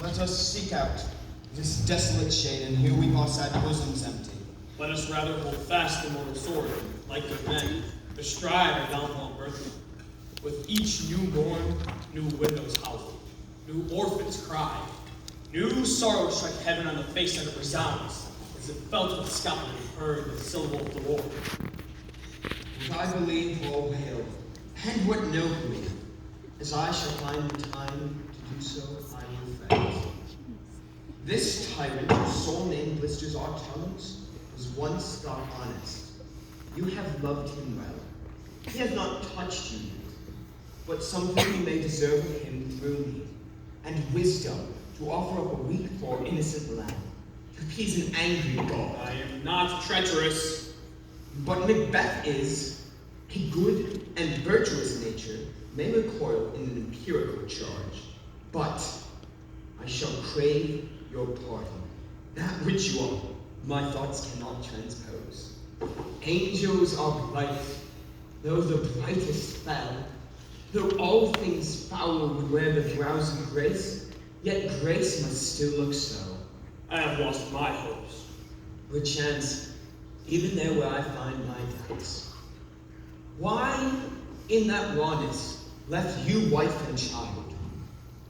Let us seek out this desolate shade, and here we pass our bosoms empty. Let us rather hold fast the mortal sword, like good men, bestride our downfall birthright. With each newborn, new widows howl, new orphans cry, new sorrow strike heaven on the face, and it resounds, as it felt with Scotland and heard the syllable of the war. What I believe or wail, and what nobly, as I shall find the time to do so, I will fail. This tyrant, whose sole name blisters our tongues, was once thought honest. You have loved him well. He has not touched you yet, but something you may deserve of him through me, and wisdom to offer up a weak for innocent lamb, to appease an angry God. I am not treacherous. But Macbeth is. A good and virtuous nature may recoil in an empirical charge, but I shall crave your pardon. That which you are, my thoughts cannot transpose. Angels are bright, though the brightest fell. Though all things foul would wear the brows of grace, yet grace must still look so. I have lost my hopes. Perchance, even there where I find my doubts. Why, in that rawness, left you wife and child?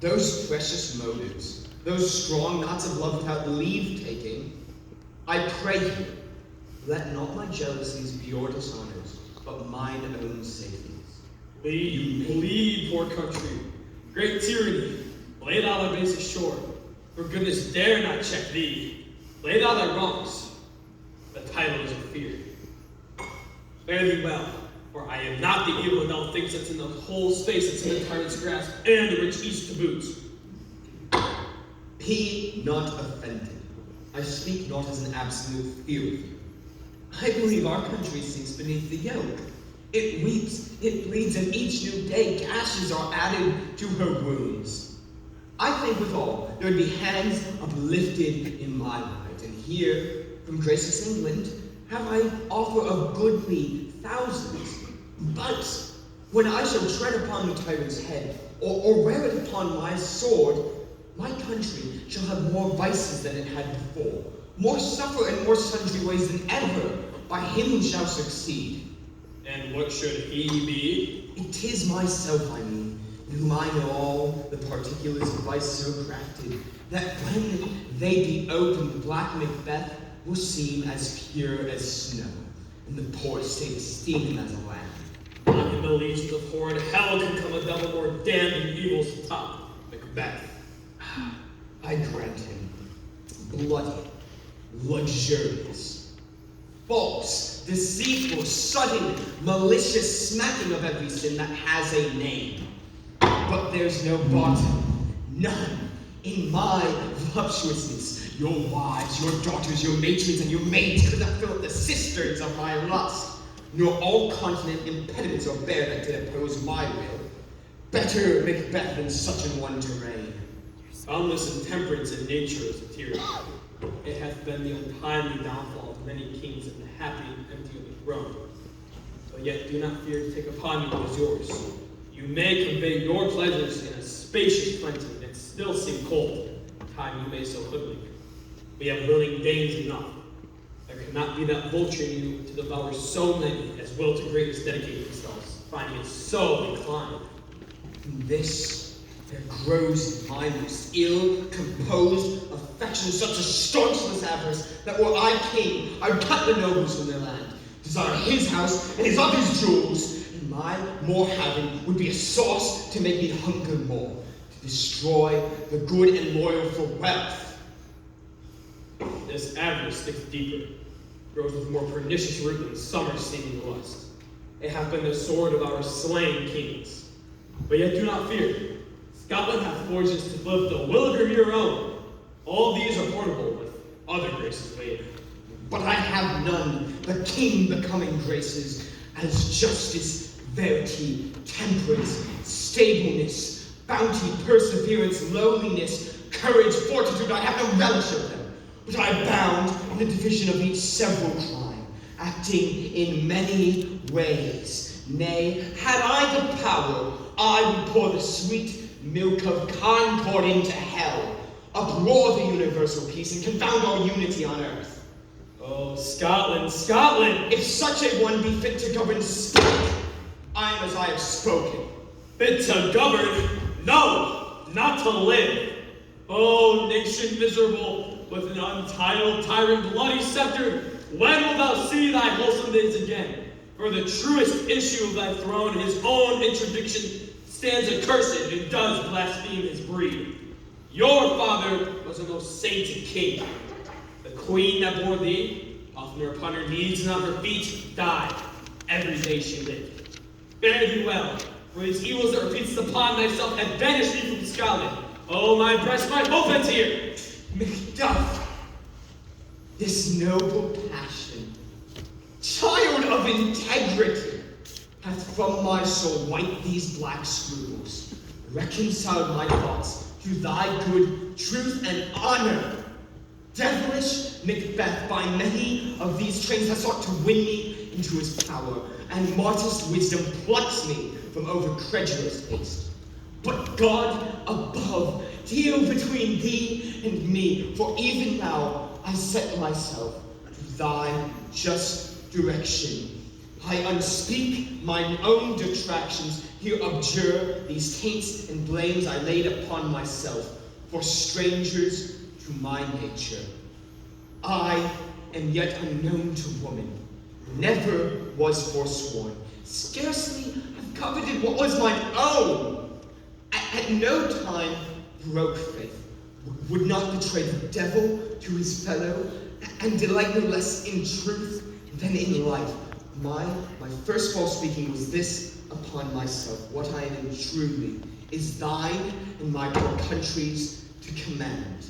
Those precious motives, those strong knots of love without leave-taking, I pray you, let not my jealousies be your dishonors, but mine own safeties. Lead, poor country. Great tyranny, lay thou thy base ashore, for goodness dare not check thee. Lay thou thy wrongs, the title is of fear. Fare thee well, for I am not the evil thou thinks that's in the whole space that's in the tyrant's grasp, and the rich east to boot. Be not offended. I speak not as an absolute fear of you. I believe our country sinks beneath the yoke. It weeps, it bleeds, and each new day gashes are added to her wounds. I think withal there would be hands uplifted in my right, and here, from gracious England, have I offer of goodly thousands. But when I shall tread upon the tyrant's head, or wear it upon my sword, my country shall have more vices than it had before, more suffer in more sundry ways than ever, by him who shall succeed. And what should he be? It is myself, I mean, in whom I know all the particulars of vice so crafted, that when they be opened, black Macbeth will seem as pure as snow, and the poor state esteem him as a lamb. In the legions of horrid hell can come a devil more damned than evil's top, Macbeth. I grant him bloody, luxurious, false, deceitful, sudden, malicious smacking of every sin that has a name. But there's no bottom, none, in my voluptuousness. Your wives, your daughters, your matrons, and your maids could not fill up the cisterns of my lust, nor all continent impediments or bear that did oppose my will. Better Macbeth than such an one to reign. Boundless intemperance in nature is a tyranny. It hath been the untimely downfall of many kings and the happy and empty of the throne. But yet do not fear to take upon you what is yours. You may convey your pleasures in a spacious plenty, and still seem cold. Time you may so hoodwink. We have willing dames enough. There cannot be that vulture in you to devour so many as will to greatness dedicate themselves, finding it so inclined. In this there grows in my most ill-composed affection such a staunchless avarice that were I king, I would cut the nobles from their land, desire his house and his other's jewels, and my more having would be a sauce to make me hunger more, to destroy the good and loyal for wealth. This avarice sticks deeper, grows with more pernicious root than summer seeming lust. It hath been the sword of our slain kings. But yet do not fear. Scotland hath forges to live the will of your own. All these are portable with other graces weighed. But I have none, the king becoming graces, as justice, verity, temperance, stableness, bounty, perseverance, lowliness, courage, fortitude. I have no relish of them. But I bound in the division of each several crime, acting in many ways. Nay, had I the power, I would pour the sweet milk of concord into hell, uproar the universal peace, and confound all unity on earth. Oh, Scotland, Scotland! If such a one be fit to govern, speak. I am as I have spoken. Fit to govern? No, not to live. Oh, nation miserable, with an untitled tyrant bloody scepter, when wilt thou see thy wholesome days again? For the truest issue of thy throne, his own interdiction, stands accursed and does blaspheme his breed. Your father was a most sainted king. The queen that bore thee, oftener upon her knees and on her feet, died. Every day she lived. Fare thee well, for these evils that repeats upon thyself have banished thee from Scotland. Oh, my breast, my hope is here! Macduff, this noble passion, child of integrity, hath from my soul wiped these black scruples, reconciled my thoughts to thy good truth and honor. Devilish Macbeth by many of these trains has sought to win me into his power, and martyr's wisdom plucks me from over credulous haste. But God above, deal between thee and me, for even now I set myself to thy just direction. I unspeak mine own detractions, here abjure these taints and blames I laid upon myself, for strangers to my nature. I am yet unknown to woman, never was forsworn, scarcely have coveted what was mine own. At no time broke faith, would not betray the devil to his fellow, and delight no less in truth than in life. My first false speaking was this upon myself: what I am truly is thine and my poor country's to command.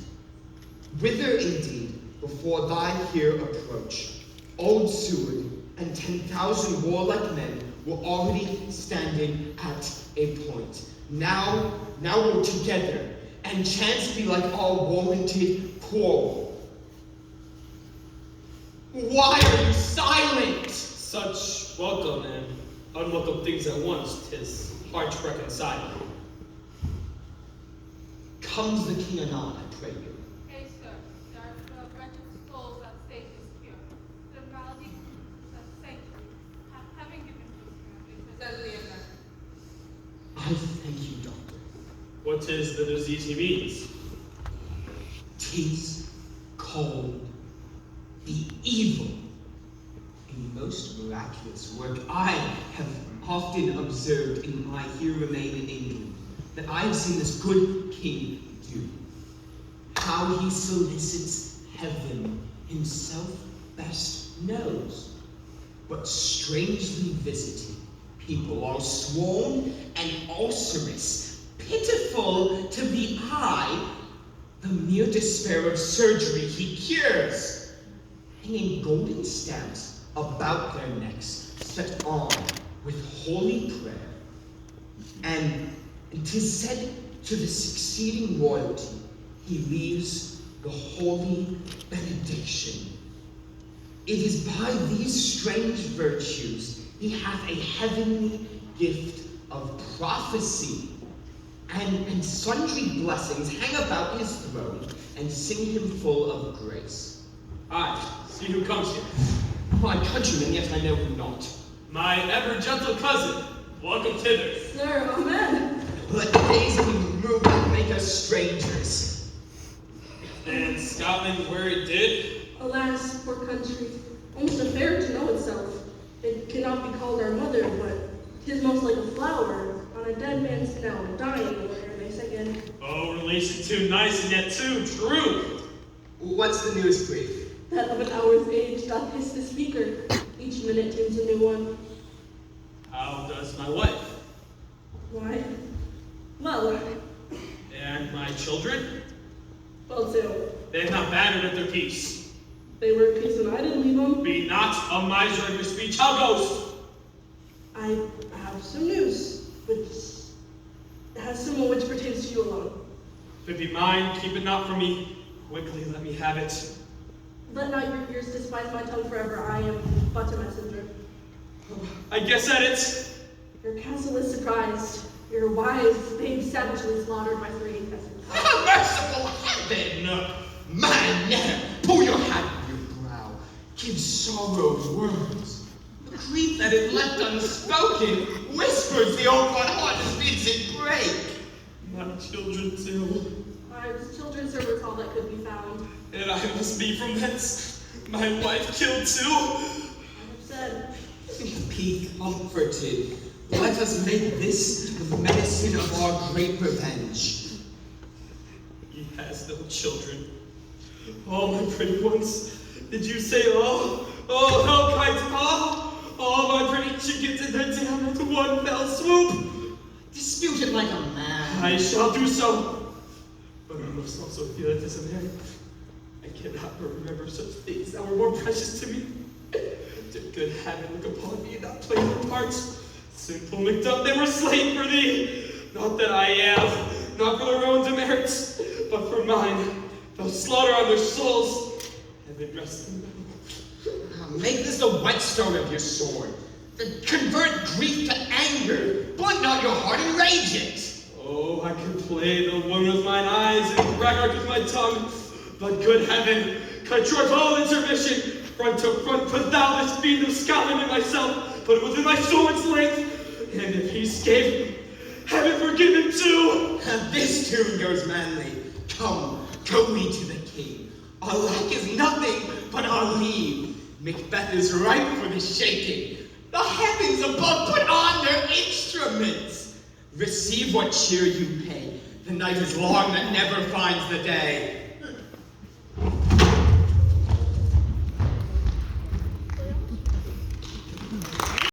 Whither indeed, before thy here approach, old Seward and 10,000 warlike men were already standing at a point. Now we're together, and chance be like all warranted quarrel. Why are you silent? Such welcome and unwelcome things at once, 'tis hard to reconcile. Comes the king anon, I pray you. Hey, sir, there are wretched souls at stake is pure. The malady of sanctity, having given to us, I thank you, doctor. What is the disease he means? 'Tis called the evil. A most miraculous work I have often observed in my here remain in England, that I have seen this good king do. How he solicits heaven himself best knows, but strangely visiting people all swoln and ulcerous, pitiful to the eye, the mere despair of surgery he cures, hanging golden stamps about their necks, set on with holy prayer. And 'tis said to the succeeding royalty he leaves the holy benediction. It is by these strange virtues he hath a heavenly gift of prophecy, and sundry blessings hang about his throne and sing him full of grace. Aye, see who comes here. My countryman, yet I know him not. My ever gentle cousin, welcome thither. Sir, amen. Let days be removed that make us strangers. And Scotland where it did? Alas, poor country, almost a fair to know itself. It cannot be called our mother, but 'tis most like a flower on a dead man's snout, dying where they say again. Oh, relation too nice and yet too true. What's the news, brief? That of an hour's age doth hiss the speaker. Each minute tunes a new one. How does my wife? Why? Well, And my children? well too. They have not battered at their peace. They were at peace when I didn't leave them. Be not a miser of your speech. How goes? I have some news, which has someone which pertains to you alone. If it be mine, keep it not from me. Quickly let me have it. Let not your ears despise my tongue forever. I am but a messenger. I guess at it. Your castle is surprised. Your wise babe savagely slaughtered by 3 peasants. Merciful then. Man, pull your hat on your brow. Give sorrow words. The grief that is left unspoken whispers the old one heart as bids it break. My children too, The children's servants all that could be found. and I must be from hence. My wife killed too. I have said, Be comforted. Let us make this the medicine of our great revenge. He has no children. Oh, my pretty ones, did you say all? Oh, how kind all my pretty chickens and their dam into one fell swoop. Dispute it like a man. I shall do so. But I must also feel it as a man. I cannot remember such things that were more precious to me. Did good heaven look upon me and not play their parts? Sinful MacDuff, they were slain for thee. Not that I am, not for their own demerits, but for mine. They'll slaughter on their souls. Heaven rest in them. Make this the whetstone of your sword. Convert grief to anger. Blunt not your heart and rage it. Oh, I can play the one with mine eyes and braggart with my tongue. But good heaven, cut short all intermission. Front to front, put thou this fiend of Scotland and myself, put it within my sword's length. And if he escape, heaven forgive him too. This tune goes manly. Come, go we to the king. Our lack is nothing but our leave. Macbeth is ripe for the shaking. The heavens above put on their instruments. Receive what cheer you pay. The night is long that never finds the day.